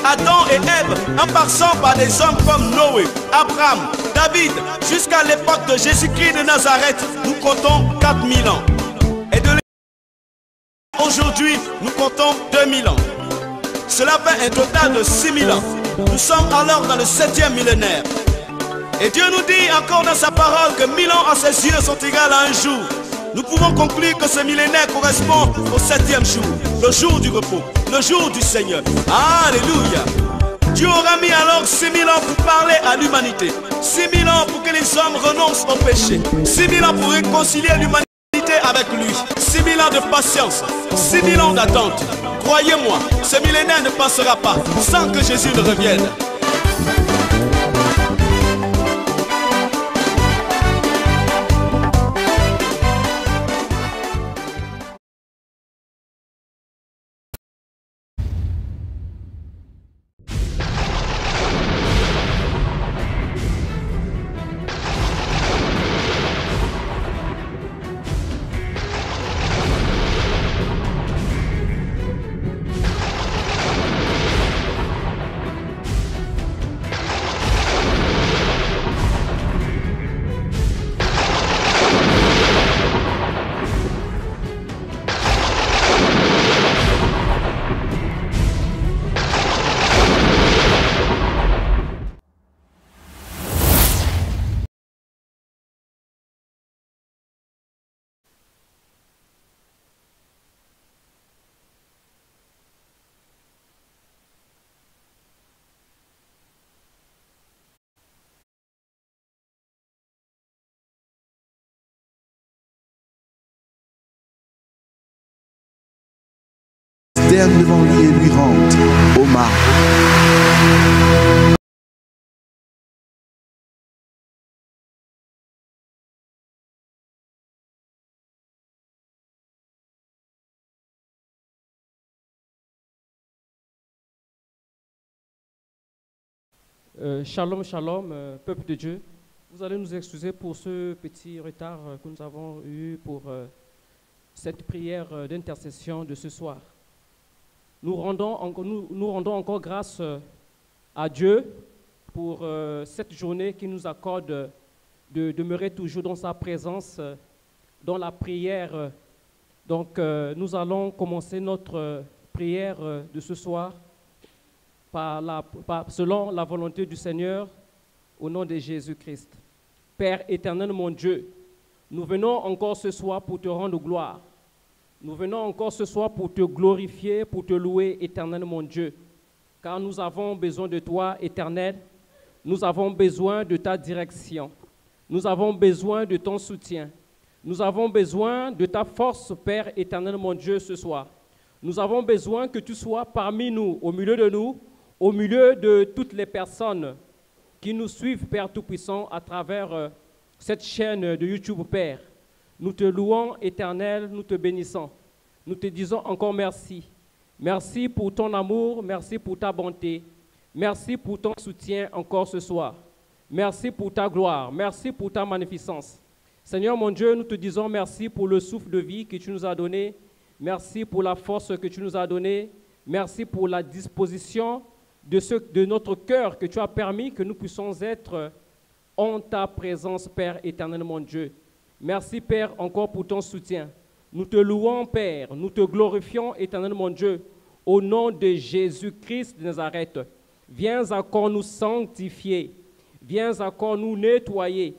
Adam et Ève, en passant par des hommes comme Noé, Abraham, David, jusqu'à l'époque de Jésus-Christ de Nazareth, nous comptons 4000 ans. Et de aujourd'hui, nous comptons 2000 ans. Cela fait un total de 6000 ans. Nous sommes alors dans le 7e millénaire. Et Dieu nous dit encore dans sa parole que 1000 ans à ses yeux sont égaux à un jour. Nous pouvons conclure que ce millénaire correspond au 7e jour, le jour du repos, le jour du Seigneur. Alléluia. Dieu aura mis alors 6000 ans pour parler à l'humanité. 6000 ans pour que les hommes renoncent au péché. 6000 ans pour réconcilier l'humanité avec lui. 6000 ans de patience, 6000 ans d'attente. Croyez-moi, ce millénaire ne passera pas sans que Jésus ne revienne. Devant lui et lui rendre hommage. Shalom, shalom, peuple de Dieu. Vous allez nous excuser pour ce petit retard que nous avons eu pour cette prière d'intercession de ce soir. Nous rendons encore grâce à Dieu pour cette journée qui nous accorde de demeurer toujours dans sa présence, dans la prière. Donc, nous allons commencer notre prière de ce soir selon la volonté du Seigneur, au nom de Jésus-Christ. Père éternel, mon Dieu, nous venons encore ce soir pour te rendre gloire. Nous venons encore ce soir pour te glorifier, pour te louer, éternel mon Dieu. Car nous avons besoin de toi, éternel. Nous avons besoin de ta direction. Nous avons besoin de ton soutien. Nous avons besoin de ta force, Père éternel mon Dieu, ce soir. Nous avons besoin que tu sois parmi nous, au milieu de nous, au milieu de toutes les personnes qui nous suivent, Père Tout-Puissant, à travers cette chaîne de YouTube, Père. Nous te louons, éternel, nous te bénissons. Nous te disons encore merci. Merci pour ton amour, merci pour ta bonté. Merci pour ton soutien encore ce soir. Merci pour ta gloire, merci pour ta magnificence. Seigneur mon Dieu, nous te disons merci pour le souffle de vie que tu nous as donné. Merci pour la force que tu nous as donnée. Merci pour la disposition de notre cœur que tu as permis que nous puissions être en ta présence, Père éternel mon Dieu. Merci, Père, encore pour ton soutien. Nous te louons, Père, nous te glorifions, éternel mon Dieu, au nom de Jésus-Christ de Nazareth. Viens encore nous sanctifier, viens encore nous nettoyer,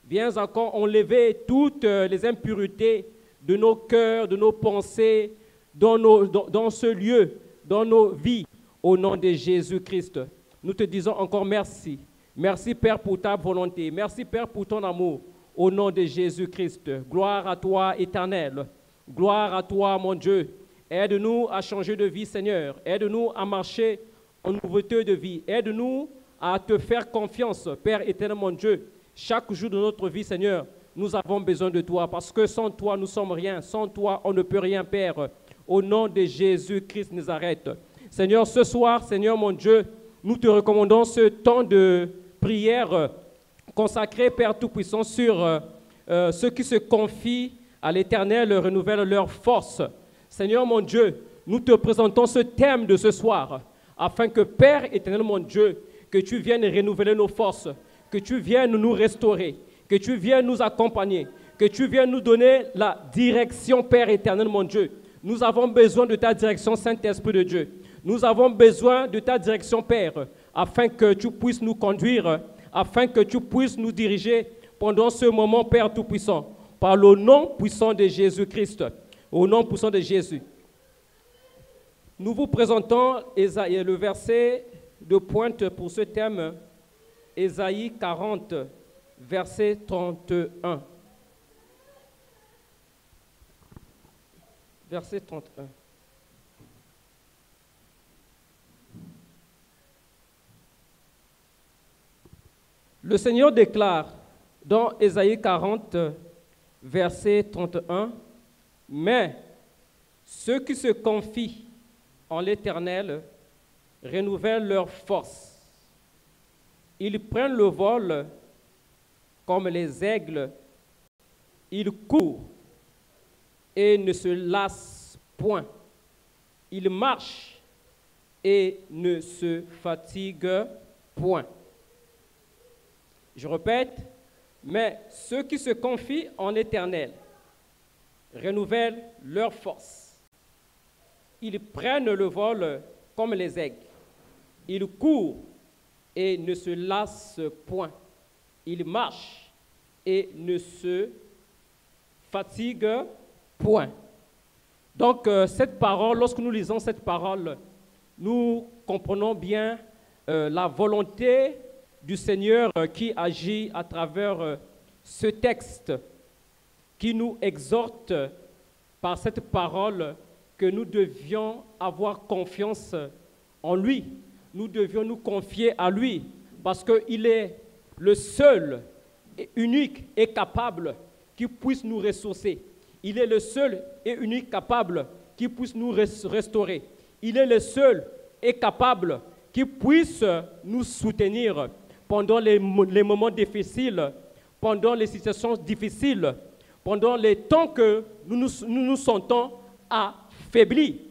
viens encore enlever toutes les impuretés de nos cœurs, de nos pensées, dans ce lieu, dans nos vies, au nom de Jésus-Christ. Nous te disons encore merci. Merci, Père, pour ta volonté. Merci, Père, pour ton amour. Au nom de Jésus-Christ, gloire à toi, éternel. Gloire à toi, mon Dieu. Aide-nous à changer de vie, Seigneur. Aide-nous à marcher en nouveauté de vie. Aide-nous à te faire confiance, Père éternel, mon Dieu. Chaque jour de notre vie, Seigneur, nous avons besoin de toi parce que sans toi, nous ne sommes rien. Sans toi, on ne peut rien, Père. Au nom de Jésus-Christ de Nazareth. Seigneur, ce soir, Seigneur, mon Dieu, nous te recommandons ce temps de prière consacré, Père Tout-Puissant, sur ceux qui se confient à l'Éternel, renouvellent leur force. Seigneur mon Dieu, nous te présentons ce thème de ce soir. afin que, Père éternel, mon Dieu, que tu viennes renouveler nos forces, que tu viennes nous restaurer, que tu viennes nous accompagner, que tu viennes nous donner la direction, Père éternel, mon Dieu. Nous avons besoin de ta direction, Saint-Esprit de Dieu. Nous avons besoin de ta direction, Père, afin que tu puisses nous conduire, afin que tu puisses nous diriger pendant ce moment, Père Tout-Puissant, par le nom puissant de Jésus-Christ, au nom puissant de Jésus. Nous vous présentons le verset de pointe pour ce thème, Ésaïe 40, verset 31. Verset 31. Le Seigneur déclare dans Ésaïe 40, verset 31, « Mais ceux qui se confient en l'Éternel renouvellent leur force. Ils prennent le vol comme les aigles, ils courent et ne se lassent point. Ils marchent et ne se fatiguent point. » Je répète, mais ceux qui se confient en l'Éternel renouvellent leur force. Ils prennent le vol comme les aigles. Ils courent et ne se lassent point. Ils marchent et ne se fatiguent point. Donc, cette parole, lorsque nous lisons cette parole, nous comprenons bien la volonté du Seigneur qui agit à travers ce texte, qui nous exhorte par cette parole que nous devions avoir confiance en lui. Nous devions nous confier à lui parce qu'il est le seul, et unique et capable qui puisse nous ressourcer. Il est le seul et unique capable qui puisse nous restaurer. Il est le seul et capable qui puisse nous soutenir pendant les moments difficiles, pendant les situations difficiles, pendant les temps que nous nous sentons affaiblis.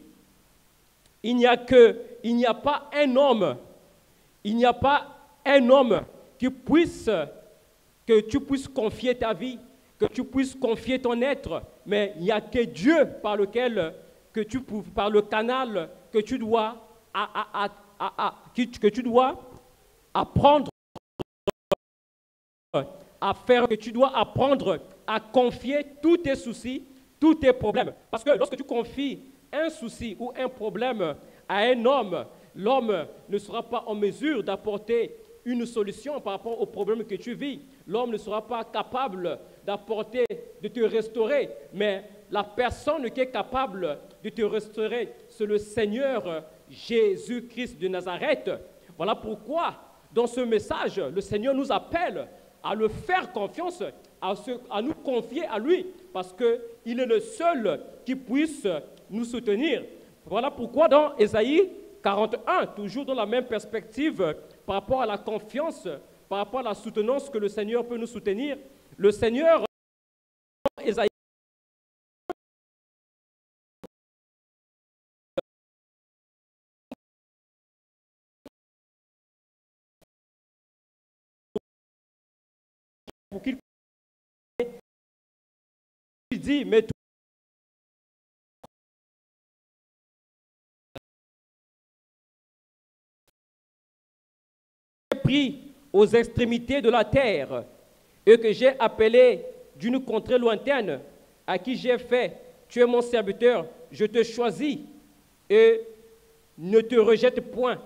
Il n'y a pas un homme que tu puisses confier ta vie, que tu puisses confier ton être, mais il n'y a que Dieu par le canal que tu dois apprendre à faire, que tu dois apprendre à confier tous tes soucis, tous tes problèmes. Parce que lorsque tu confies un souci ou un problème à un homme, l'homme ne sera pas en mesure d'apporter une solution par rapport au problème que tu vis. L'homme ne sera pas capable de te restaurer, mais la personne qui est capable de te restaurer, c'est le Seigneur Jésus-Christ de Nazareth. Voilà pourquoi, dans ce message, le Seigneur nous appelle à le faire confiance, à nous confier à lui, parce qu'il est le seul qui puisse nous soutenir. Voilà pourquoi dans Ésaïe 41, toujours dans la même perspective, par rapport à la confiance, par rapport à la soutenance que le Seigneur peut nous soutenir, le Seigneur, Ésaïe, pour qu'il dit, mais pris aux extrémités de la terre et que j'ai appelé d'une contrée lointaine, à qui j'ai fait, tu es mon serviteur, je te choisis et ne te rejette point,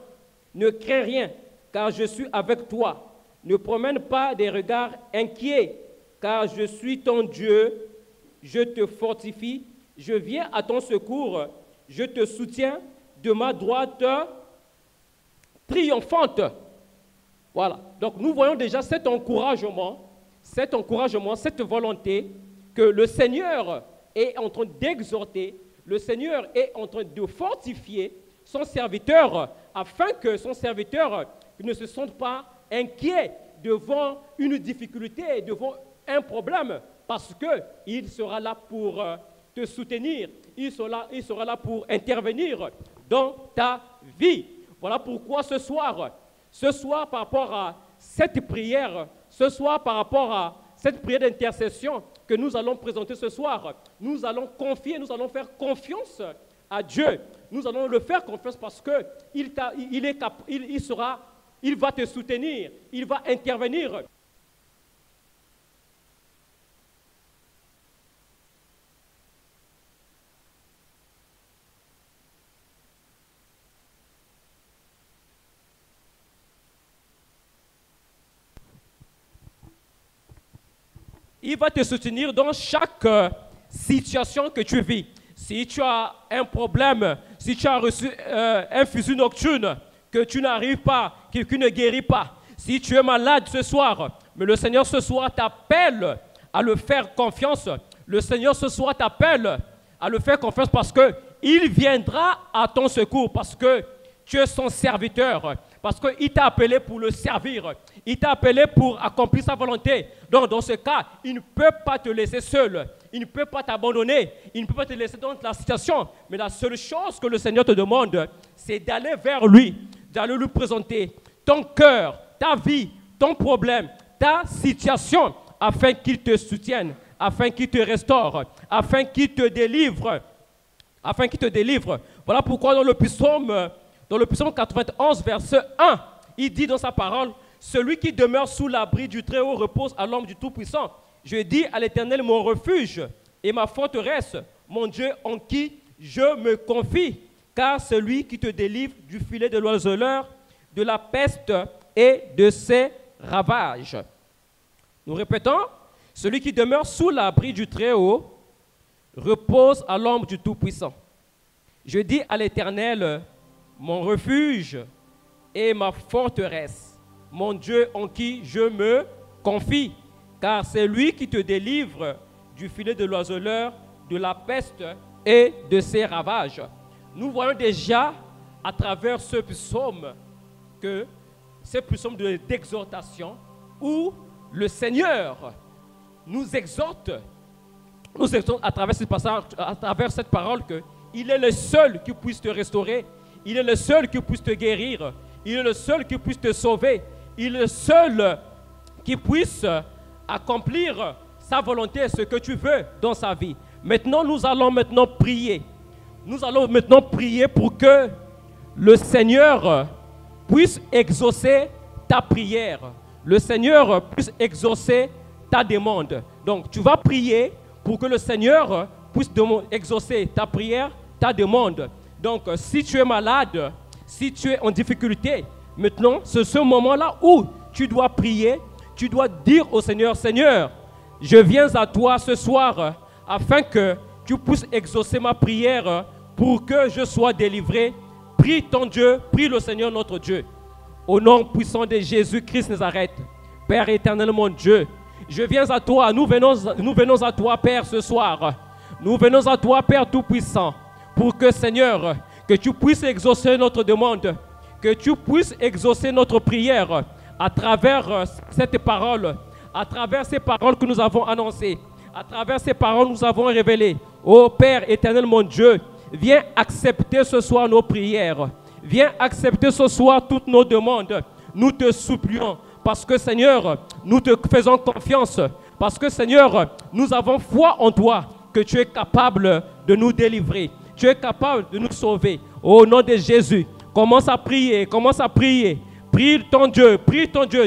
ne crains rien, car je suis avec toi. Ne promène pas des regards inquiets, car je suis ton Dieu, je te fortifie, je viens à ton secours, je te soutiens de ma droite triomphante. Voilà. Donc nous voyons déjà cet encouragement, cette volonté que le Seigneur est en train d'exhorter, le Seigneur est en train de fortifier son serviteur afin que son serviteur ne se sente pas inquiet devant une difficulté, devant un problème, parce qu'il sera là pour te soutenir, il sera là pour intervenir dans ta vie. Voilà pourquoi ce soir par rapport à cette prière, ce soir par rapport à cette prière d'intercession que nous allons présenter ce soir, nous allons confier, nous allons faire confiance à Dieu. Nous allons le faire confiance parce qu'il va te soutenir, il va intervenir. Il va te soutenir dans chaque situation que tu vis. Si tu as un problème, si tu as reçu un fusil nocturne que tu n'arrives pas, qui ne guérit pas, si tu es malade ce soir, mais le Seigneur ce soir t'appelle à le faire confiance. Le Seigneur ce soir t'appelle à le faire confiance parce qu'il viendra à ton secours, parce que tu es son serviteur, parce qu'il t'a appelé pour le servir. Il t'a appelé pour accomplir sa volonté. Donc, dans ce cas, il ne peut pas te laisser seul. Il ne peut pas t'abandonner. Il ne peut pas te laisser dans la situation. Mais la seule chose que le Seigneur te demande, c'est d'aller vers lui, d'aller lui présenter ton cœur, ta vie, ton problème, ta situation, afin qu'il te soutienne, afin qu'il te restaure, afin qu'il te délivre. Afin qu'il te délivre. Voilà pourquoi dans le psaume 91, verset 1, il dit dans sa parole, « Celui qui demeure sous l'abri du Très-Haut repose à l'ombre du Tout-Puissant. Je dis à l'Éternel mon refuge et ma forteresse, mon Dieu en qui je me confie, car c'est lui qui te délivre du filet de l'oiseleur, de la peste et de ses ravages. » Nous répétons, « Celui qui demeure sous l'abri du Très-Haut repose à l'ombre du Tout-Puissant. Je dis à l'Éternel mon refuge et ma forteresse, mon Dieu en qui je me confie, car c'est lui qui te délivre du filet de l'oiseleur, de la peste et de ses ravages. » Nous voyons déjà à travers ce psaume que c'est un psaume d'exhortation où le Seigneur nous exhorte à travers ce passage, à travers cette parole, qu'il est le seul qui puisse te restaurer, il est le seul qui puisse te guérir, il est le seul qui puisse te sauver, il est le seul qui puisse accomplir sa volonté, ce que tu veux dans sa vie. Maintenant, nous allons prier. Nous allons maintenant prier pour que le Seigneur puisse exaucer ta prière. Le Seigneur puisse exaucer ta demande. Donc, tu vas prier pour que le Seigneur puisse exaucer ta prière, ta demande. Donc, si tu es malade, si tu es en difficulté, maintenant, c'est ce moment-là où tu dois prier, tu dois dire au Seigneur, « Seigneur, je viens à toi ce soir afin que tu puisses exaucer ma prière pour que je sois délivré. Prie ton Dieu, prie le Seigneur notre Dieu. Au nom puissant de Jésus-Christ Nazareth, Père éternel mon Dieu, je viens à toi, nous venons à toi, Père, ce soir. Nous venons à toi, Père Tout-Puissant, pour que, Seigneur, que tu puisses exaucer notre demande, que tu puisses exaucer notre prière à travers cette parole, à travers ces paroles que nous avons annoncées, à travers ces paroles que nous avons révélées. Ô Père éternel mon Dieu, viens accepter ce soir nos prières. Viens accepter ce soir toutes nos demandes. Nous te supplions parce que, Seigneur, nous te faisons confiance. Parce que, Seigneur, nous avons foi en toi que tu es capable de nous délivrer. Tu es capable de nous sauver. Au nom de Jésus, commence à prier, commence à prier. Prie ton Dieu,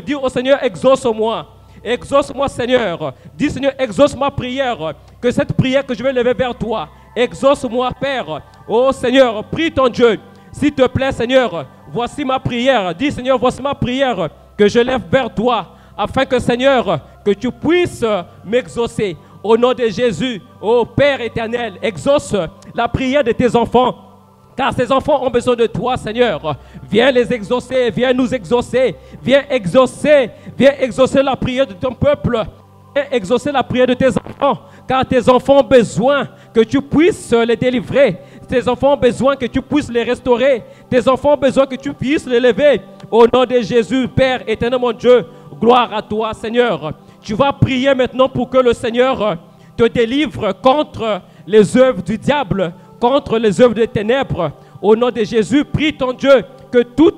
dis au Seigneur, exauce-moi. Exauce-moi, Seigneur. Dis, Seigneur, exauce ma prière. Que cette prière que je vais lever vers toi, exauce-moi, Père. Oh Seigneur, prie ton Dieu. S'il te plaît, Seigneur, voici ma prière. Dis, Seigneur, voici ma prière que je lève vers toi, afin que, Seigneur, que tu puisses m'exaucer. Au nom de Jésus, ô Père éternel, exauce la prière de tes enfants, car ces enfants ont besoin de toi, Seigneur. Viens les exaucer, viens nous exaucer, viens exaucer la prière de ton peuple, viens exaucer la prière de tes enfants, car tes enfants ont besoin que tu puisses les délivrer. Tes enfants ont besoin que tu puisses les restaurer. Tes enfants ont besoin que tu puisses les lever. Au nom de Jésus, Père éternel mon Dieu, gloire à toi, Seigneur. Tu vas prier maintenant pour que le Seigneur te délivre contre les œuvres du diable, contre les œuvres des ténèbres. Au nom de Jésus, prie ton Dieu. que tous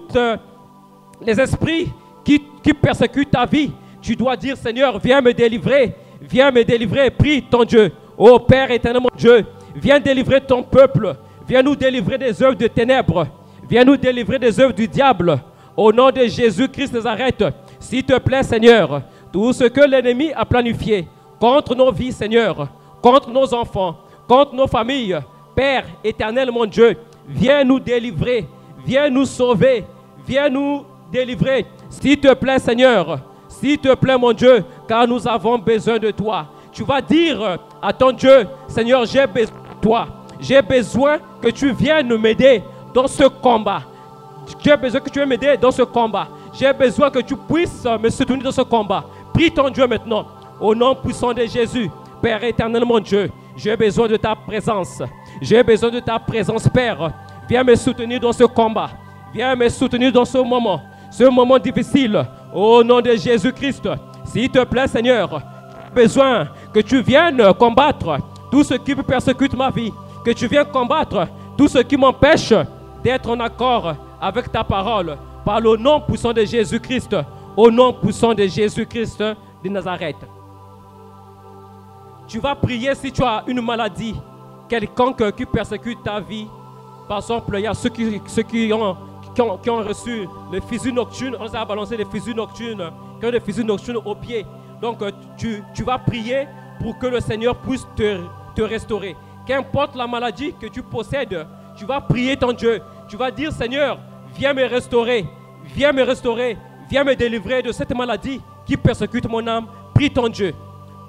les esprits qui persécutent ta vie, tu dois dire, Seigneur, viens me délivrer, prie ton Dieu. Ô Père éternel, mon Dieu, viens délivrer ton peuple, viens nous délivrer des œuvres de ténèbres, viens nous délivrer des œuvres du diable. Au nom de Jésus-Christ de Nazareth, s'il te plaît, Seigneur, tout ce que l'ennemi a planifié contre nos vies, Seigneur, contre nos enfants, contre nos familles, Père éternel, mon Dieu, viens nous délivrer, viens nous sauver, viens nous délivrer. S'il te plaît, Seigneur, s'il te plaît, mon Dieu, car nous avons besoin de toi. Tu vas dire à ton Dieu, Seigneur, j'ai besoin de toi. J'ai besoin que tu viennes m'aider dans ce combat. J'ai besoin que tu viennes m'aider dans ce combat. J'ai besoin que tu puisses me soutenir dans ce combat. Prie ton Dieu maintenant. Au nom puissant de Jésus, Père éternel, mon Dieu, j'ai besoin de ta présence. J'ai besoin de ta présence, Père. Viens me soutenir dans ce combat. Viens me soutenir dans ce moment difficile. Au nom de Jésus-Christ, s'il te plaît, Seigneur, j'ai besoin que tu viennes combattre tout ce qui persécute ma vie. Que tu viennes combattre tout ce qui m'empêche d'être en accord avec ta parole. Par le nom puissant de Jésus-Christ. Au nom puissant de Jésus-Christ de Nazareth. Tu vas prier si tu as une maladie quelconque qui persécute ta vie. Par exemple, il y a ceux qui ont reçu les fusils nocturnes. On les a balancé les fusils nocturnes, qui ont des fusils nocturnes au pied. Donc, tu vas prier pour que le Seigneur puisse te restaurer. Qu'importe la maladie que tu possèdes, tu vas prier ton Dieu. Tu vas dire, Seigneur, viens me restaurer, viens me délivrer de cette maladie qui persécute mon âme. Prie ton Dieu.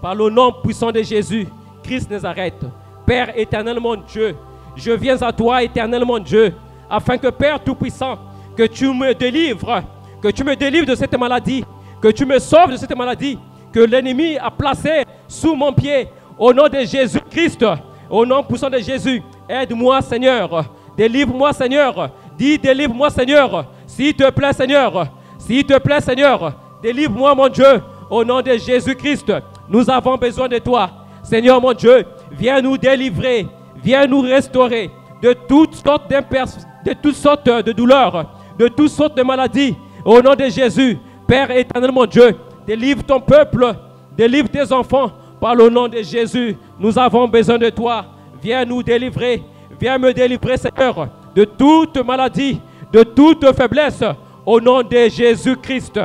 Par le nom puissant de Jésus, Christ Nazareth. Père éternel, mon Dieu, je viens à toi, éternel, mon Dieu, afin que, Père Tout-Puissant, que tu me délivres de cette maladie, que tu me sauves de cette maladie, que l'ennemi a placée sous mon pied. Au nom de Jésus-Christ, au nom puissant de Jésus, aide-moi, Seigneur. Délivre-moi, Seigneur. Dis, délivre-moi, Seigneur. S'il te plaît, Seigneur. S'il te plaît, Seigneur. Délivre-moi, mon Dieu. Au nom de Jésus-Christ, nous avons besoin de toi. Seigneur, mon Dieu, viens nous délivrer. Viens nous restaurer de toutes sortes de douleurs, de toutes sortes de maladies. Au nom de Jésus, Père éternel, mon Dieu, délivre ton peuple, délivre tes enfants. Par le nom de Jésus, nous avons besoin de toi. Viens nous délivrer. Viens me délivrer, Seigneur, de toute maladie, de toute faiblesse. Au nom de Jésus-Christ.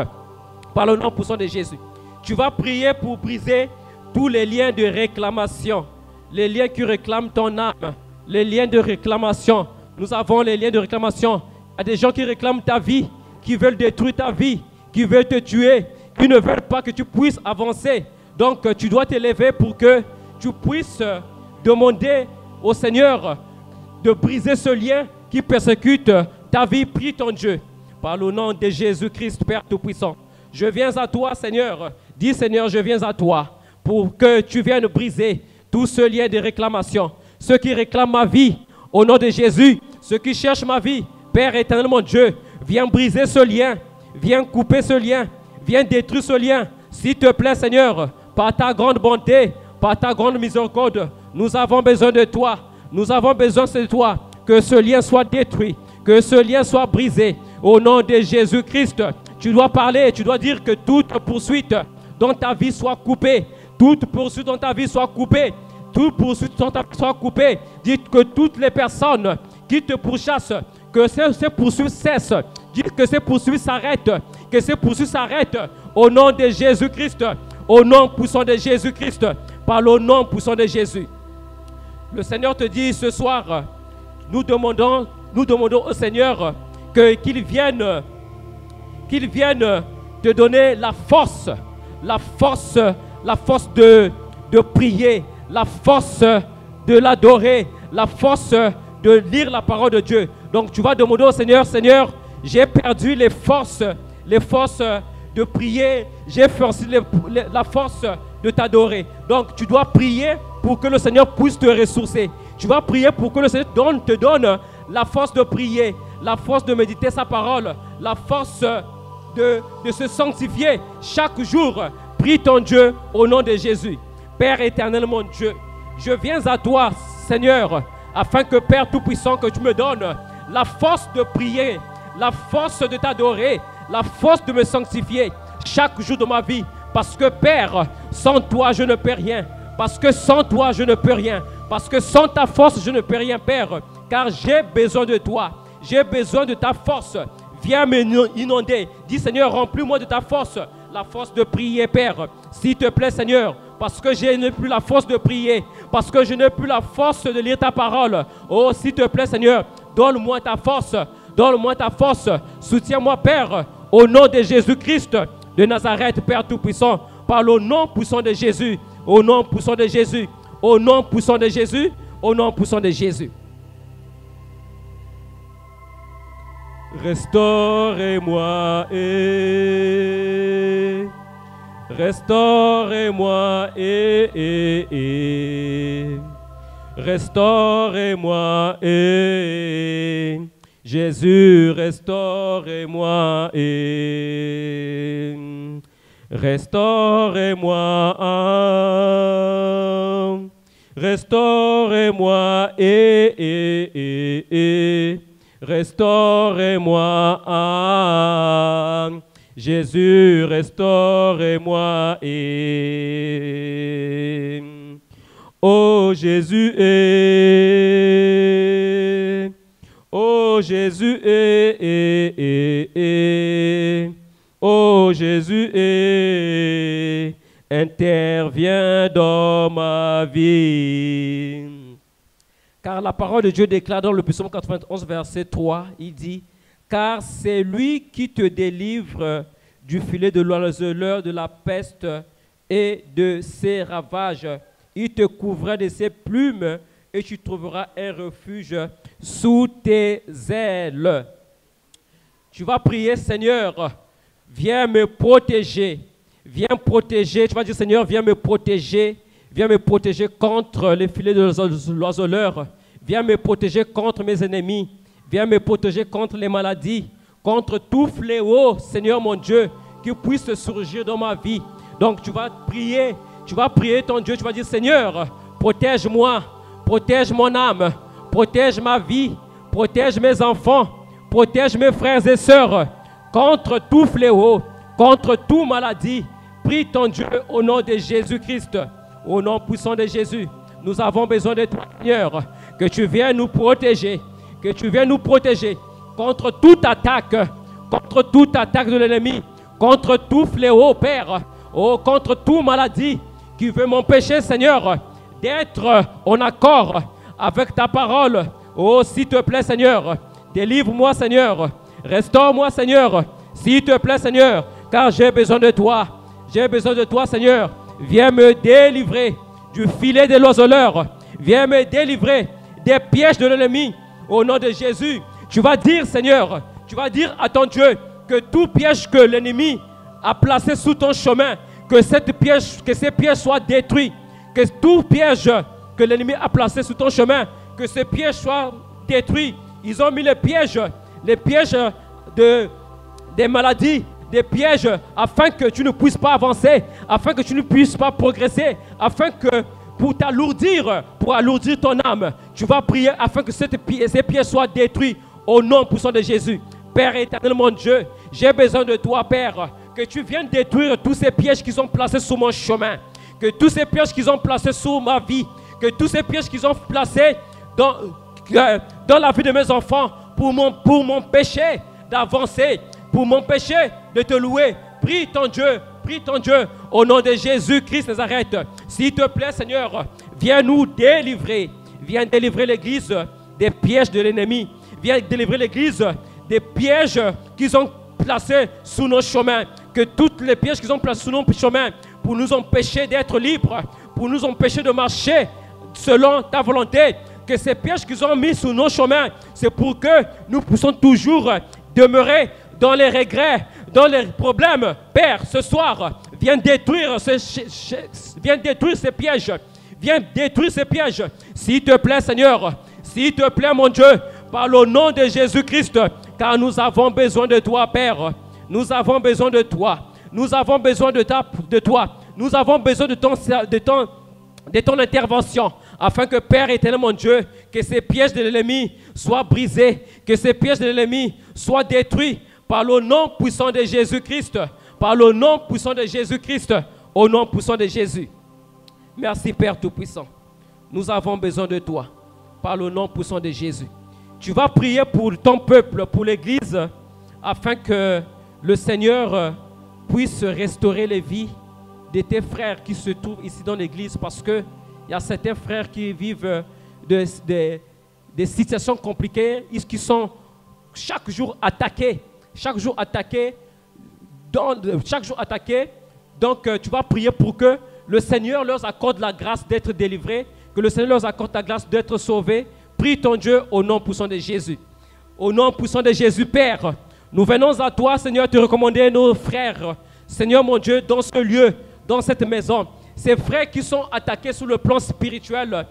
Par le nom puissant de Jésus. Tu vas prier pour briser tous les liens de réclamation. Les liens qui réclament ton âme. Les liens de réclamation. Nous avons les liens de réclamation. Il y a des gens qui réclament ta vie, qui veulent détruire ta vie, qui veulent te tuer, qui ne veulent pas que tu puisses avancer. Donc, tu dois t'élever pour que tu puisses demander au Seigneur de briser ce lien qui persécute ta vie. Prie ton Dieu. Par le nom de Jésus-Christ, Père Tout-Puissant. Je viens à toi, Seigneur. Dis, Seigneur, je viens à toi pour que tu viennes briser tout ce lien de réclamation. Ceux qui réclament ma vie, au nom de Jésus, ceux qui cherchent ma vie, Père éternel, mon Dieu, viens briser ce lien, viens couper ce lien, viens détruire ce lien. S'il te plaît, Seigneur, par ta grande bonté, par ta grande miséricorde, nous avons besoin de toi. Nous avons besoin de toi, que ce lien soit détruit, que ce lien soit brisé. Au nom de Jésus-Christ, tu dois parler, tu dois dire que toute poursuite dans ta vie soit coupée. Toute poursuite dans ta vie soit coupée. Toute poursuite dans ta vie soit coupée. Dites que toutes les personnes qui te pourchassent, que ces poursuites cessent. Dites que ces poursuites s'arrêtent. Que ces poursuites s'arrêtent. Au nom de Jésus-Christ. Au nom puissant de Jésus-Christ. Par le nom puissant de Jésus. Le Seigneur te dit ce soir, nous demandons au Seigneur qu'il vienne te donner la force de prier, la force de l'adorer, la force de lire la parole de Dieu. Donc tu vas demander au Seigneur, Seigneur, j'ai perdu les forces de prier, j'ai perdu la force de t'adorer. Donc tu dois prier pour que le Seigneur puisse te ressourcer. Tu vas prier pour que le Seigneur te donne la force de prier, la force de méditer sa parole, la force de se sanctifier chaque jour. Prie ton Dieu au nom de Jésus. Père éternel, mon Dieu, je viens à toi, Seigneur, afin que, Père Tout-Puissant, que tu me donnes la force de prier, la force de t'adorer, la force de me sanctifier chaque jour de ma vie. Parce que Père, sans toi, je ne peux rien. Parce que sans toi, je ne peux rien. Parce que sans ta force, je ne peux rien, Père. Car j'ai besoin de toi. J'ai besoin de ta force. Viens m'inonder. Dis, Seigneur, remplis-moi de ta force. La force de prier, Père. S'il te plaît, Seigneur. Parce que je n'ai plus la force de prier. Parce que je n'ai plus la force de lire ta parole. Oh, s'il te plaît, Seigneur, donne-moi ta force. Donne-moi ta force. Soutiens-moi, Père. Au nom de Jésus-Christ de Nazareth, Père Tout-Puissant. Par le nom puissant de Jésus. Au nom puissant de Jésus. Au nom puissant de Jésus. Au nom puissant de Jésus. Restaurez-moi et restaurez-moi et restaurez-moi et Jésus, restaurez-moi et restaurez-moi, restaurez-moi et restaurez-moi, Jésus, restaurez-moi et oh Jésus est, oh Jésus est, oh Jésus est, interviens dans ma vie. Car la parole de Dieu déclare dans le psaume 91, verset 3, il dit « Car c'est lui qui te délivre du filet de l'oiseleur, de la peste et de ses ravages. Il te couvrira de ses plumes et tu trouveras un refuge sous tes ailes. » Tu vas prier, Seigneur, viens me protéger. Viens protéger. Tu vas dire, Seigneur, viens me protéger. Viens me protéger contre les filets de l'oiseleur. Viens me protéger contre mes ennemis. Viens me protéger contre les maladies, contre tout fléau, Seigneur mon Dieu, qui puisse surgir dans ma vie. Donc tu vas prier ton Dieu, tu vas dire, Seigneur, protège-moi, protège mon âme, protège ma vie, protège mes enfants, protège mes frères et sœurs, contre tout fléau, contre toute maladie. Prie ton Dieu au nom de Jésus-Christ. Au nom puissant de Jésus, nous avons besoin de toi, Seigneur, que tu viennes nous protéger, que tu viennes nous protéger contre toute attaque de l'ennemi, contre tout fléau, Père, oh, contre toute maladie qui veut m'empêcher, Seigneur, d'être en accord avec ta parole. Oh, s'il te plaît, Seigneur, délivre-moi, Seigneur, restaure-moi, Seigneur, s'il te plaît, Seigneur, car j'ai besoin de toi. J'ai besoin de toi, Seigneur. Viens me délivrer du filet de l'oiseleur. Viens me délivrer des pièges de l'ennemi. Au nom de Jésus, tu vas dire, Seigneur, tu vas dire à ton Dieu que tout piège que l'ennemi a placé sous ton chemin, que ces pièges soient détruits. Que tout piège que l'ennemi a placé sous ton chemin, que ces pièges soient détruits. Ils ont mis les pièges des maladies, des pièges afin que tu ne puisses pas avancer, afin que tu ne puisses pas progresser, afin que pour alourdir ton âme, tu vas prier afin que ces pièges soient détruits au nom puissant de Jésus. Père éternel, mon Dieu, j'ai besoin de toi, Père, que tu viennes détruire tous ces pièges qui sont placés sur mon chemin, que tous ces pièges qui sont placés sur ma vie, que tous ces pièges qui sont placés dans la vie de mes enfants pour m'empêcher d'avancer, pour m'empêcher de te louer. Prie ton Dieu, au nom de Jésus-Christ Nazareth. S'il te plaît, Seigneur, viens nous délivrer. Viens délivrer l'Église des pièges de l'ennemi. Viens délivrer l'Église des pièges qu'ils ont placés sous nos chemins. Que toutes les pièges qu'ils ont placés sous nos chemins pour nous empêcher d'être libres, pour nous empêcher de marcher selon ta volonté, que ces pièges qu'ils ont mis sous nos chemins, c'est pour que nous puissions toujours demeurer dans les regrets, dans les problèmes. Père, ce soir, viens détruire ces pièges. Viens détruire ces pièges. S'il te plaît, Seigneur, s'il te plaît, mon Dieu, par le nom de Jésus-Christ, car nous avons besoin de toi, Père. Nous avons besoin de toi. Nous avons besoin de toi. Nous avons besoin de ton intervention afin que Père éternel, mon Dieu, que ces pièges de l'ennemi soient brisés, que ces pièges de l'ennemi soient détruits par le nom puissant de Jésus-Christ, par le nom puissant de Jésus-Christ, au nom puissant de Jésus. Merci Père Tout-Puissant. Nous avons besoin de toi, par le nom puissant de Jésus. Tu vas prier pour ton peuple, pour l'Église, afin que le Seigneur puisse restaurer les vies de tes frères qui se trouvent ici dans l'Église, parce qu'il y a certains frères qui vivent des situations compliquées, qui sont chaque jour attaqués. Chaque jour attaqués. Donc tu vas prier pour que le Seigneur leur accorde la grâce d'être délivrés, que le Seigneur leur accorde la grâce d'être sauvés. Prie ton Dieu au nom puissant de Jésus. Au nom puissant de Jésus, Père, nous venons à toi, Seigneur, te recommander nos frères. Seigneur mon Dieu, dans ce lieu, dans cette maison, ces frères qui sont attaqués sur le plan spirituel,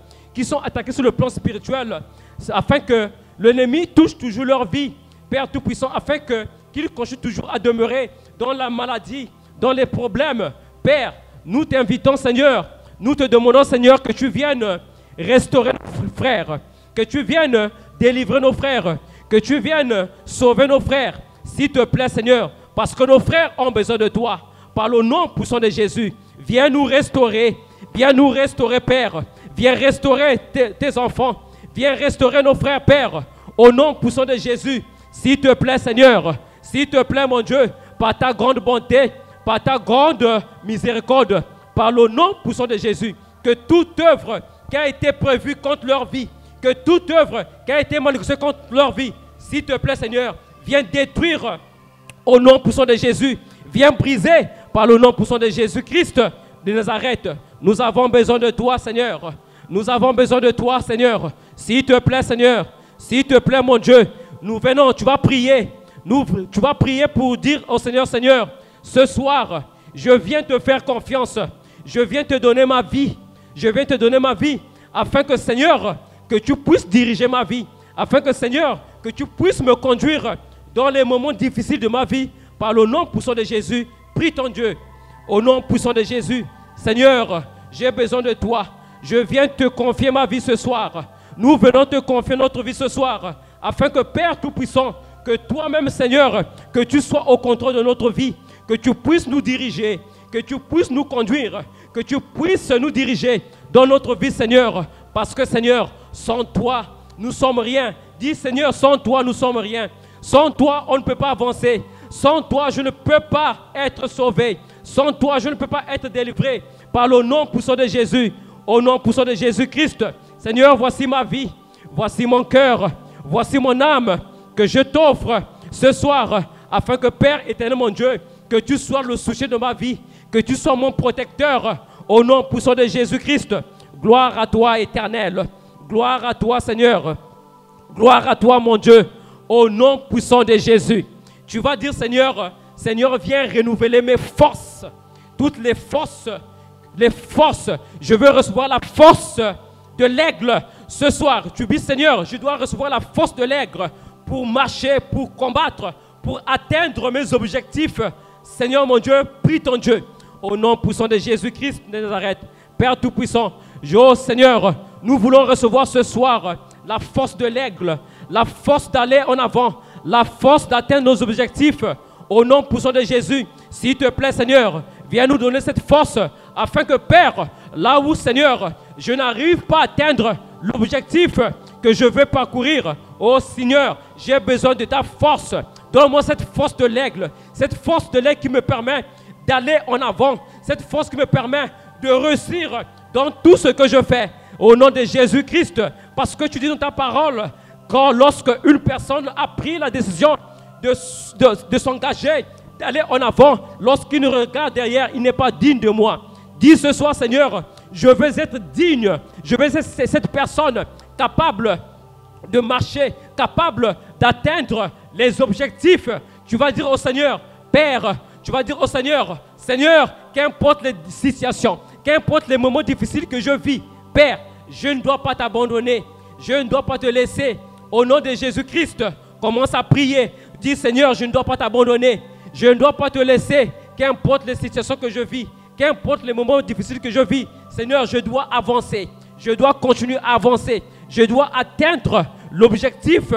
afin que l'ennemi touche toujours leur vie, Père Tout-Puissant, afin qu'ils continuent toujours à demeurer dans la maladie, dans les problèmes. Père, nous t'invitons, Seigneur, nous te demandons, Seigneur, que tu viennes restaurer nos frères, que tu viennes délivrer nos frères, que tu viennes sauver nos frères, s'il te plaît, Seigneur, parce que nos frères ont besoin de toi. Par le nom puissant de Jésus, viens nous restaurer, Père. Viens restaurer tes enfants, viens restaurer nos frères, Père, au nom puissant de Jésus. S'il te plaît, Seigneur, s'il te plaît, mon Dieu, par ta grande bonté, par ta grande miséricorde, par le nom puissant de Jésus, que toute œuvre qui a été prévue contre leur vie, que toute œuvre qui a été manifestée contre leur vie, s'il te plaît, Seigneur, viens détruire au nom puissant de Jésus, viens briser par le nom puissant de Jésus-Christ de Nazareth. Nous avons besoin de toi, Seigneur. Nous avons besoin de toi, Seigneur. S'il te plaît, Seigneur, s'il te plaît, mon Dieu, nous venons, tu vas prier. Tu vas prier pour dire au Seigneur, Seigneur, ce soir, je viens te faire confiance. Je viens te donner ma vie. Je viens te donner ma vie afin que, Seigneur, que tu puisses diriger ma vie. Afin que, Seigneur, que tu puisses me conduire dans les moments difficiles de ma vie. Par le nom puissant de Jésus, prie ton Dieu. Au nom puissant de Jésus, Seigneur, j'ai besoin de toi. Je viens te confier ma vie ce soir. Nous venons te confier notre vie ce soir. Afin que, Père Tout-Puissant, que toi-même, Seigneur, que tu sois au contrôle de notre vie. Que tu puisses nous diriger. Que tu puisses nous conduire. Que tu puisses nous diriger dans notre vie, Seigneur. Parce que, Seigneur, sans toi, nous sommes rien. Dis, Seigneur, sans toi, nous sommes rien. Sans toi, on ne peut pas avancer. Sans toi, je ne peux pas être sauvé. Sans toi, je ne peux pas être délivré. Par le nom puissant de Jésus. Au nom puissant de Jésus-Christ. Seigneur, voici ma vie. Voici mon cœur. Voici mon âme que je t'offre ce soir. Afin que, Père éternel, mon Dieu, que tu sois le sujet de ma vie. Que tu sois mon protecteur. Au nom puissant de Jésus-Christ. Gloire à toi, éternel. Gloire à toi, Seigneur. Gloire à toi, mon Dieu. Au nom puissant de Jésus. Tu vas dire, Seigneur, Seigneur, viens renouveler mes forces. Toutes les forces. Je veux recevoir la force de l'aigle ce soir. Tu dis, Seigneur, je dois recevoir la force de l'aigle pour marcher, pour combattre, pour atteindre mes objectifs. Seigneur, mon Dieu, prie ton Dieu. Au nom puissant de Jésus-Christ de Nazareth. Père Tout-Puissant, oh Seigneur, nous voulons recevoir ce soir la force de l'aigle, la force d'aller en avant, la force d'atteindre nos objectifs. Au nom puissant de Jésus, s'il te plaît, Seigneur, viens nous donner cette force afin que, Père, là où, Seigneur, je n'arrive pas à atteindre l'objectif que je veux parcourir, oh Seigneur, j'ai besoin de ta force. Donne-moi cette force de l'aigle qui me permet d'aller en avant, cette force qui me permet de réussir dans tout ce que je fais. Au nom de Jésus-Christ, parce que tu dis dans ta parole, lorsque une personne a pris la décision de s'engager, d'aller en avant, lorsqu'il nous regarde derrière, il n'est pas digne de moi. Dis ce soir, Seigneur, je veux être digne, je veux être cette personne capable de marcher, capable d'atteindre les objectifs. Tu vas dire au Seigneur, Père, tu vas dire au Seigneur, Seigneur, qu'importe les situations, qu'importe les moments difficiles que je vis, Père, je ne dois pas t'abandonner, je ne dois pas te laisser. Au nom de Jésus-Christ, commence à prier. Dis, Seigneur, je ne dois pas t'abandonner, je ne dois pas te laisser, qu'importe les situations que je vis, qu'importe les moments difficiles que je vis, Seigneur, je dois avancer. Je dois continuer à avancer. Je dois atteindre l'objectif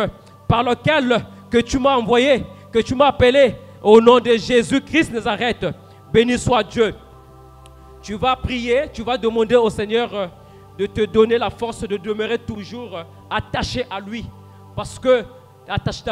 par lequel que tu m'as envoyé, que tu m'as appelé. Au nom de Jésus-Christ Nazareth, béni soit Dieu. Tu vas prier, tu vas demander au Seigneur de te donner la force de demeurer toujours attaché à lui. Attaché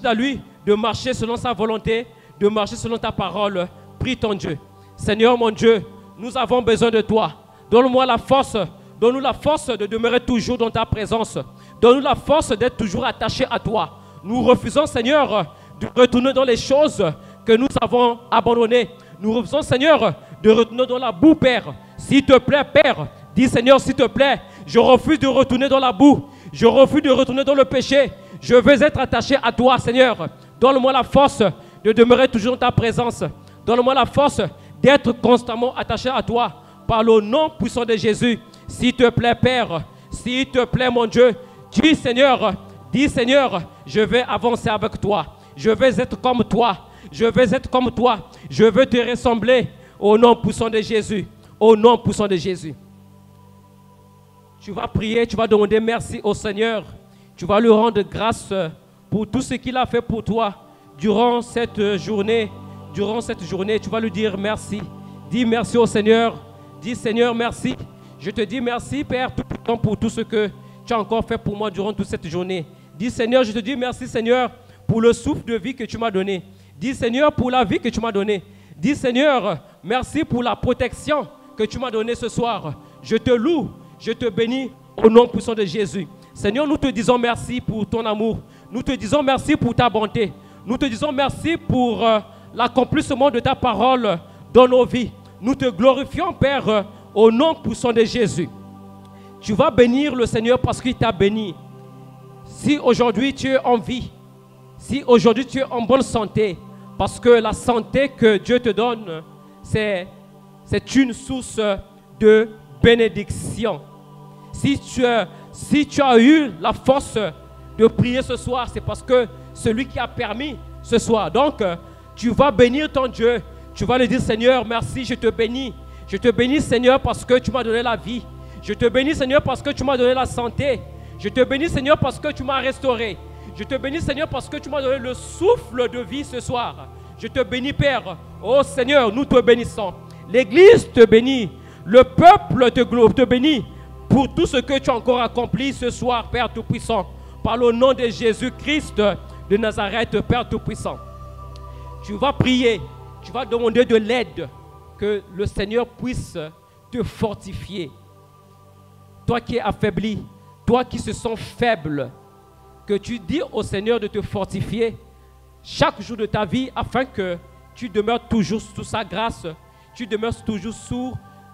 à lui, de marcher selon sa volonté, de marcher selon ta parole. Prie ton Dieu. Seigneur mon Dieu, nous avons besoin de toi. Donne-moi la force, donne-nous la force de demeurer toujours dans ta présence. Donne-nous la force d'être toujours attaché à toi. Nous refusons, Seigneur, de retourner dans les choses que nous avons abandonnées. Nous refusons, Seigneur, de retourner dans la boue, Père. S'il te plaît, Père, dis, Seigneur, s'il te plaît, je refuse de retourner dans la boue. Je refuse de retourner dans le péché. Je veux être attaché à toi, Seigneur. Donne-moi la force de demeurer toujours dans ta présence. Donne-moi la force d'être constamment attaché à toi. Par le nom puissant de Jésus. S'il te plaît, Père. S'il te plaît, mon Dieu. Dis, Seigneur, je vais avancer avec toi. Je vais être comme toi. Je vais être comme toi. Je veux te ressembler au nom puissant de Jésus. Au nom puissant de Jésus. Tu vas prier, tu vas demander merci au Seigneur. Tu vas lui rendre grâce pour tout ce qu'il a fait pour toi durant cette journée. Durant cette journée, tu vas lui dire merci. Dis merci au Seigneur. Dis Seigneur, merci. Je te dis merci, Père, tout pour tout ce que tu as encore fait pour moi durant toute cette journée. Dis Seigneur, je te dis merci, Seigneur, pour le souffle de vie que tu m'as donné. Dis Seigneur, pour la vie que tu m'as donnée. Dis Seigneur, merci pour la protection que tu m'as donnée ce soir. Je te loue, je te bénis au nom puissant de Jésus. Seigneur, nous te disons merci pour ton amour. Nous te disons merci pour ta bonté. Nous te disons merci pour l'accomplissement de ta parole dans nos vies. Nous te glorifions, Père, au nom puissant de Jésus. Tu vas bénir le Seigneur parce qu'il t'a béni. Si aujourd'hui tu es en vie, si aujourd'hui tu es en bonne santé, parce que la santé que Dieu te donne, c'est une source de bénédiction. Si tu as eu la force de prier ce soir, c'est parce que celui qui a permis ce soir. Donc, tu vas bénir ton Dieu. Tu vas lui dire, Seigneur, merci, je te bénis. Je te bénis, Seigneur, parce que tu m'as donné la vie. Je te bénis, Seigneur, parce que tu m'as donné la santé. Je te bénis, Seigneur, parce que tu m'as restauré. Je te bénis, Seigneur, parce que tu m'as donné le souffle de vie ce soir. Je te bénis, Père. Oh Seigneur, nous te bénissons. L'Église te bénit. Le peuple te bénit pour tout ce que tu as encore accompli ce soir, Père Tout-Puissant. Par le nom de Jésus-Christ de Nazareth, Père Tout-Puissant. Tu vas prier, tu vas demander de l'aide, que le Seigneur puisse te fortifier. Toi qui es affaibli, toi qui se sens faible, que tu dis au Seigneur de te fortifier chaque jour de ta vie afin que tu demeures toujours sous sa grâce, tu demeures toujours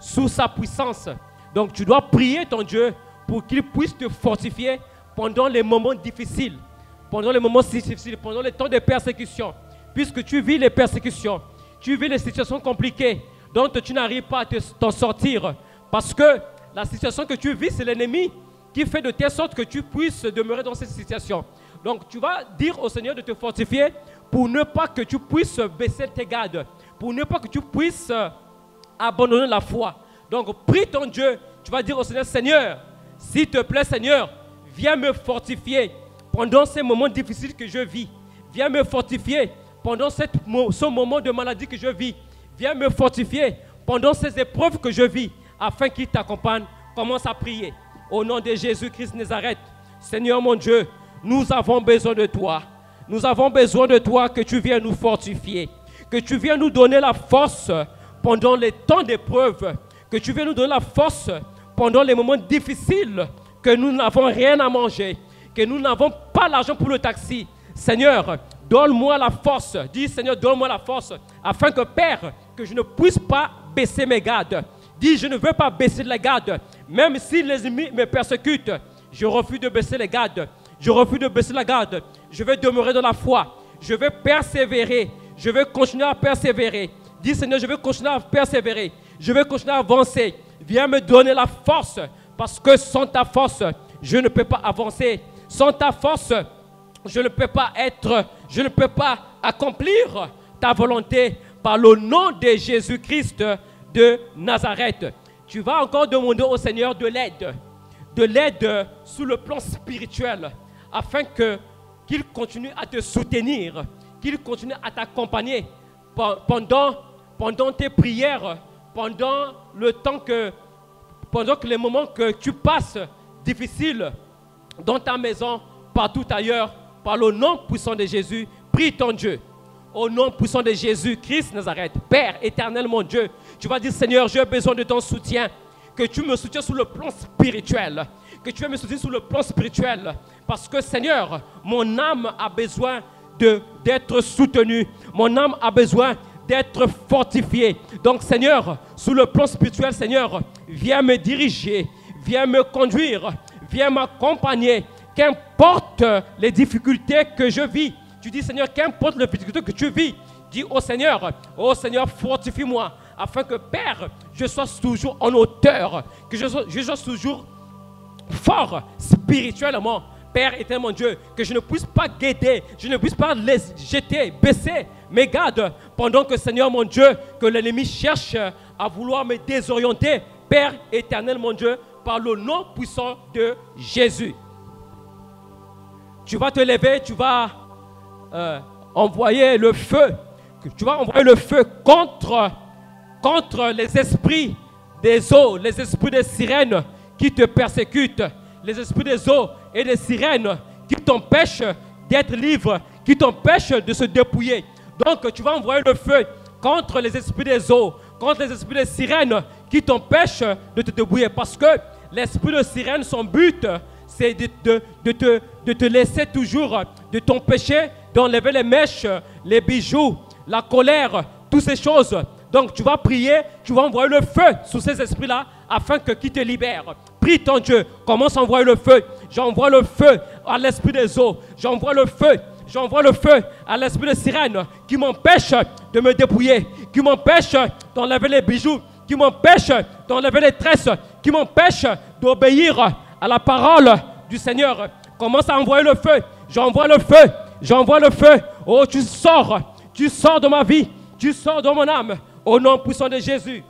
sous sa puissance. Donc tu dois prier ton Dieu pour qu'il puisse te fortifier pendant les moments difficiles, pendant les moments difficiles, pendant les temps de persécution. Puisque tu vis les persécutions, tu vis les situations compliquées dont tu n'arrives pas à t'en sortir. Parce que la situation que tu vis, c'est l'ennemi qui fait de telle sorte que tu puisses demeurer dans cette situation. Donc tu vas dire au Seigneur de te fortifier pour ne pas que tu puisses baisser tes gardes, pour ne pas que tu puisses abandonner la foi. Donc prie ton Dieu, tu vas dire au Seigneur, Seigneur, s'il te plaît Seigneur, viens me fortifier pendant ces moments difficiles que je vis. Viens me fortifier pendant ce moment de maladie que je vis. Viens me fortifier pendant ces épreuves que je vis, afin qu'il t'accompagne. Commence à prier. Au nom de Jésus-Christ Nazareth, Seigneur mon Dieu, nous avons besoin de toi. Nous avons besoin de toi, que tu viennes nous fortifier, que tu viennes nous donner la force pendant les temps d'épreuve, que tu viennes nous donner la force pendant les moments difficiles, que nous n'avons rien à manger, que nous n'avons pas l'argent pour le taxi. Seigneur, donne-moi la force. Dis, Seigneur, donne-moi la force, afin que, Père, que je ne puisse pas baisser mes gardes. Dis, je ne veux pas baisser les gardes. Même si les ennemis me persécutent, je refuse de baisser les gardes. Je refuse de baisser la garde. Je vais demeurer dans la foi. Je vais persévérer. Je vais continuer à persévérer. Dis, Seigneur, je vais continuer à persévérer. Je vais continuer à avancer. Viens me donner la force, parce que sans ta force, je ne peux pas avancer. Sans ta force, je ne peux pas accomplir ta volonté par le nom de Jésus-Christ de Nazareth. Tu vas encore demander au Seigneur de l'aide sur le plan spirituel, afin qu'il continue à te soutenir, qu'il continue à t'accompagner pendant tes prières, pendant les moments que tu passes difficiles dans ta maison, partout ailleurs, par le nom puissant de Jésus, prie ton Dieu. Au nom puissant de Jésus, Christ Nazareth, Père éternel, mon Dieu, tu vas dire, Seigneur, j'ai besoin de ton soutien, que tu me soutiens sur le plan spirituel, que tu vas me soutenir sur le plan spirituel, parce que, Seigneur, mon âme a besoin d'être soutenue, mon âme a besoin d'être fortifiée. Donc, Seigneur, sur le plan spirituel, Seigneur, viens me diriger, viens me conduire, viens m'accompagner, qu'importe les difficultés que je vis. Tu dis, Seigneur, qu'importe les difficultés que tu vis, dis au Seigneur, oh Seigneur, fortifie-moi, afin que, Père, je sois toujours en hauteur, que je sois toujours fort spirituellement. Père éternel, mon Dieu, que je ne puisse pas guetter, je ne puisse pas les jeter, baisser mes gardes, pendant que, Seigneur, mon Dieu, que l'ennemi cherche à vouloir me désorienter. Père éternel, mon Dieu, par le nom puissant de Jésus. Tu vas te lever, tu vas envoyer le feu. Tu vas envoyer le feu contre les esprits des eaux, les esprits des sirènes qui te persécutent, les esprits des eaux et des sirènes qui t'empêchent d'être libre, qui t'empêchent de se dépouiller. Donc tu vas envoyer le feu contre les esprits des eaux, contre les esprits des sirènes qui t'empêchent de te dépouiller, parce que l'esprit de sirène, son but, c'est de te laisser toujours, de t'empêcher d'enlever les mèches, les bijoux, la colère, toutes ces choses. Donc tu vas prier, tu vas envoyer le feu sur ces esprits-là, afin qu'ils te libèrent. Prie ton Dieu, commence à envoyer le feu. J'envoie le feu à l'esprit des eaux, j'envoie le feu à l'esprit de sirène qui m'empêche de me dépouiller, qui m'empêche d'enlever les bijoux, qui m'empêche d'enlever les tresses, qui m'empêche d'obéir à la parole du Seigneur. Commence à envoyer le feu. J'envoie le feu. J'envoie le feu. Oh, tu sors de ma vie. Tu sors de mon âme. Au nom puissant de Jésus.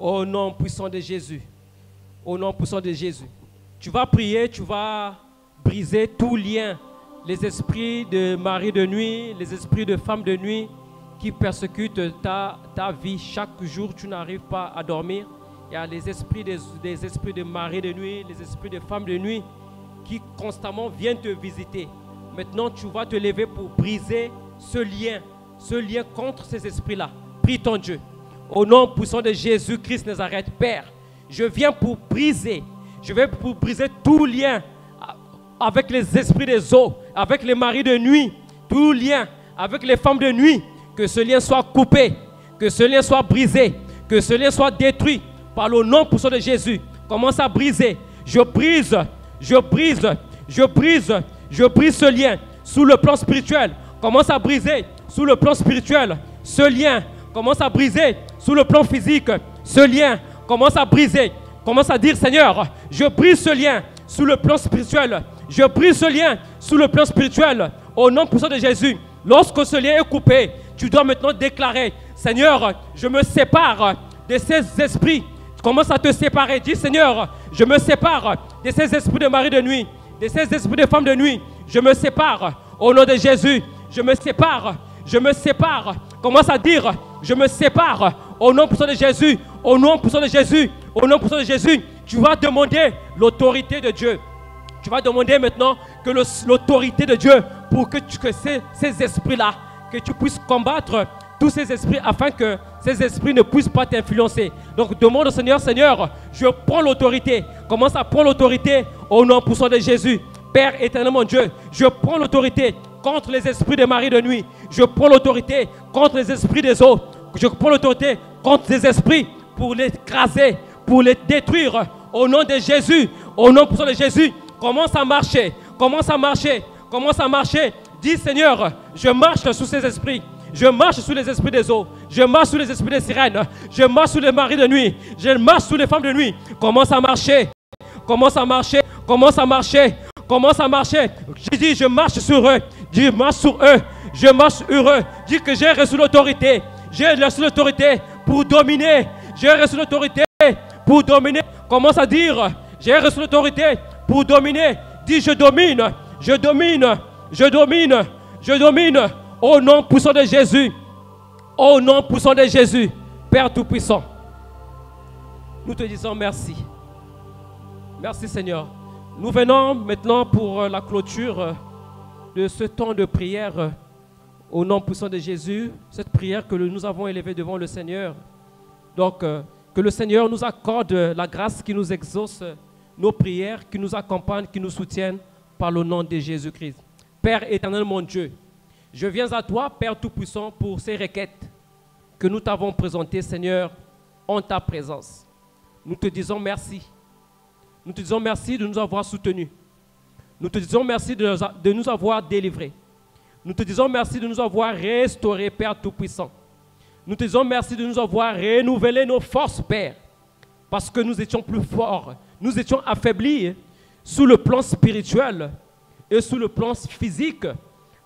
Au nom puissant de Jésus. Au nom puissant de Jésus. Tu vas prier, tu vas briser tout lien. Les esprits de mari de nuit, les esprits de femme de nuit qui persécutent ta vie. Chaque jour, tu n'arrives pas à dormir. Il y a les esprits des esprits de mari de nuit, les esprits de femme de nuit qui constamment viennent te visiter. Maintenant, tu vas te lever pour briser ce lien contre ces esprits-là. Prie ton Dieu. Au nom puissant de Jésus-Christ Nazareth, Père, je viens pour briser tout lien avec les esprits des eaux, avec les maris de nuit, tout lien avec les femmes de nuit, que ce lien soit coupé, que ce lien soit brisé, que ce lien soit détruit par le nom puissant de Jésus. Commence à briser. Je brise ce lien sous le plan spirituel. Commence à briser sous le plan spirituel ce lien. Commence à briser sous le plan physique ce lien. Commence à briser. Commence à dire, Seigneur, je brise ce lien sous le plan spirituel. Je brise ce lien sous le plan spirituel. Au nom puissant de Jésus. Lorsque ce lien est coupé, tu dois maintenant déclarer, Seigneur, je me sépare de ces esprits. Tu commences à te séparer. Dis, Seigneur, je me sépare de ces esprits de mari de nuit, de ces esprits de femme de nuit. Je me sépare. Au nom de Jésus, je me sépare. Je me sépare. Commence à dire, je me sépare. Au nom puissant de Jésus. Au nom puissant de Jésus. Au nom puissant de Jésus. Tu vas demander l'autorité de Dieu. Tu vas demander maintenant que l'autorité de Dieu pour que ces esprits-là, que tu puisses combattre tous ces esprits afin que ces esprits ne puissent pas t'influencer. Donc demande au Seigneur, Seigneur, je prends l'autorité. Commence à prendre l'autorité au nom puissant de Jésus. Père éternel mon Dieu, je prends l'autorité contre les esprits des maris de nuit. Je prends l'autorité contre les esprits des eaux. Je prends l'autorité contre les esprits pour les écraser, pour les détruire. Au nom de Jésus, au nom puissant de Jésus, commence à marcher, commence à marcher, commence à marcher. Dis Seigneur, je marche sous ces esprits. Je marche sous les esprits des eaux. Je marche sous les esprits des sirènes. Je marche sous les maris de nuit. Je marche sous les femmes de nuit. Commence à marcher. Commence à marcher. Commence à marcher. Commence à marcher. Je dis, je marche sur eux. Je marche sur eux. Je marche sur eux. Dis que j'ai reçu l'autorité. J'ai reçu l'autorité pour dominer. J'ai reçu l'autorité pour dominer. Commence à dire, j'ai reçu l'autorité pour dominer. Dis, je domine. Je domine. Je domine. Je domine. Au nom puissant de Jésus, au nom puissant de Jésus, Père Tout-Puissant, nous te disons merci. Merci Seigneur. Nous venons maintenant pour la clôture de ce temps de prière au nom puissant de Jésus, cette prière que nous avons élevée devant le Seigneur. Donc, que le Seigneur nous accorde la grâce qui nous exauce nos prières, qui nous accompagne, qui nous soutienne par le nom de Jésus-Christ. Père éternel mon Dieu, je viens à toi, Père Tout-Puissant, pour ces requêtes que nous t'avons présentées, Seigneur, en ta présence. Nous te disons merci. Nous te disons merci de nous avoir soutenus. Nous te disons merci de nous avoir délivrés. Nous te disons merci de nous avoir restaurés, Père Tout-Puissant. Nous te disons merci de nous avoir renouvelé nos forces, Père, parce que nous étions plus forts. Nous étions affaiblis sous le plan spirituel et sous le plan physique,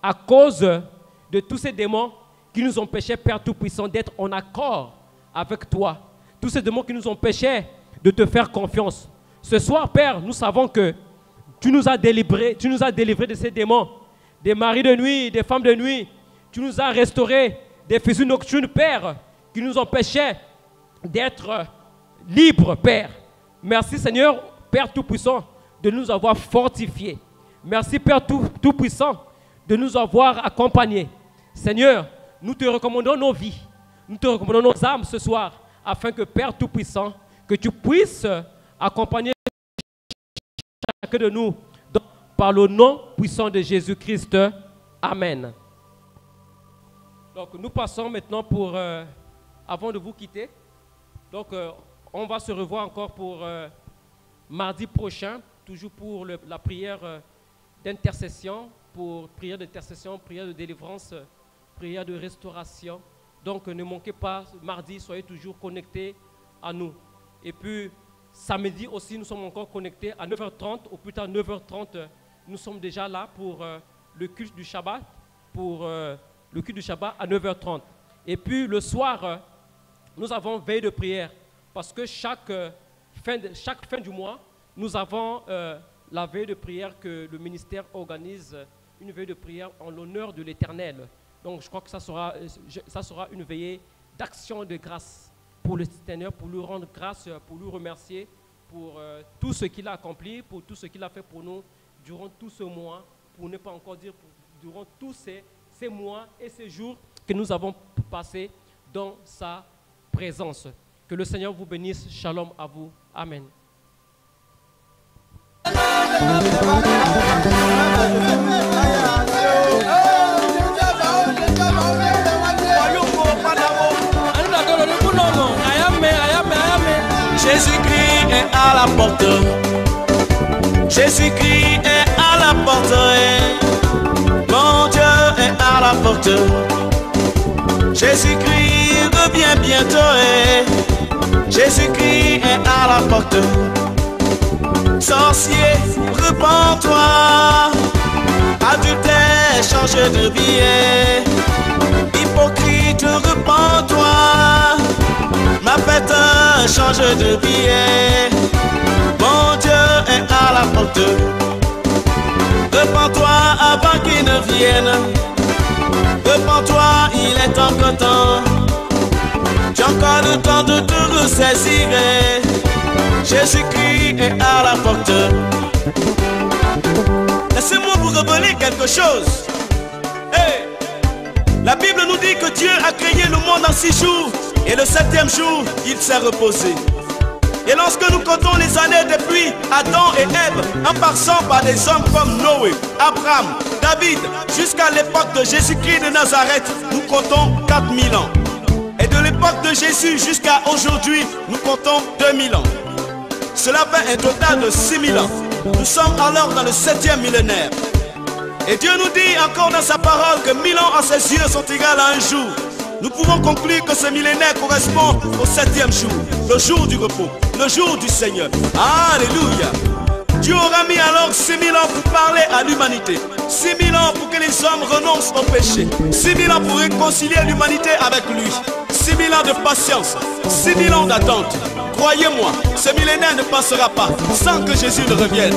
à cause de tous ces démons qui nous empêchaient, Père Tout-Puissant, d'être en accord avec toi. Tous ces démons qui nous empêchaient de te faire confiance. Ce soir, Père, nous savons que tu nous as délivrés de ces démons, des maris de nuit, des femmes de nuit. Tu nous as restaurés des fusils nocturnes, Père, qui nous empêchaient d'être libres, Père. Merci, Seigneur, Père Tout-Puissant, de nous avoir fortifiés. Merci, Père Tout-Puissant, de nous avoir accompagnés. Seigneur, nous te recommandons nos vies, nous te recommandons nos âmes ce soir, afin que Père Tout-Puissant, que tu puisses accompagner chacun de nous par le nom puissant de Jésus-Christ. Amen. Donc nous passons maintenant pour, avant de vous quitter, donc on va se revoir encore pour mardi prochain, toujours pour la prière d'intercession, pour prière d'intercession, prière de délivrance, prière de restauration. Donc ne manquez pas, mardi, soyez toujours connectés à nous. Et puis samedi aussi, nous sommes encore connectés à 9h30, au plus tard 9h30, nous sommes déjà là pour le culte du Shabbat, le culte du Shabbat à 9h30. Et puis le soir, nous avons veille de prière, parce que chaque fin du mois, nous avons la veille de prière que le ministère organise, une veille de prière en l'honneur de l'Éternel. Donc je crois que ça sera une veillée d'action de grâce pour le Seigneur, pour lui rendre grâce, pour lui remercier pour tout ce qu'il a accompli, pour tout ce qu'il a fait pour nous durant tout ce mois, pour ne pas encore dire durant tous ces mois et ces jours que nous avons passés dans sa présence. Que le Seigneur vous bénisse. Shalom à vous. Amen. Jésus-Christ est à la porte. Jésus-Christ est à la porte. Mon Dieu est à la porte. Jésus-Christ revient bientôt. Jésus-Christ est à la porte. Sorcier, repens-toi. Adultère, change de vie. Hypocrite, repens-toi. Ma fête, change de vie. Mon Dieu est à la porte. Repens-toi avant qu'il ne vienne. Repens-toi, il est encore temps. Tu as encore le temps de te ressaisir. Jésus-Christ est à la porte. Laissez-moi vous révéler quelque chose. Hey! La Bible nous dit que Dieu a créé le monde en 6 jours et le 7e jour, il s'est reposé. Et lorsque nous comptons les années depuis Adam et Ève, en passant par des hommes comme Noé, Abraham, David, jusqu'à l'époque de Jésus-Christ de Nazareth, nous comptons 4000 ans. Et de l'époque de Jésus jusqu'à aujourd'hui, nous comptons 2000 ans. Cela fait un total de 6000 ans. Nous sommes alors dans le 7e millénaire. Et Dieu nous dit encore dans sa parole que 1000 ans à ses yeux sont égales à un jour. Nous pouvons conclure que ce millénaire correspond au 7e jour, le jour du repos, le jour du Seigneur. Alléluia. Dieu aura mis alors 6000 ans pour parler à l'humanité. 6000 ans pour que les hommes renoncent au péché. 6000 ans pour réconcilier l'humanité avec lui. 6000 ans de patience, 6000 ans d'attente. Croyez-moi, ce millénaire ne passera pas sans que Jésus ne revienne.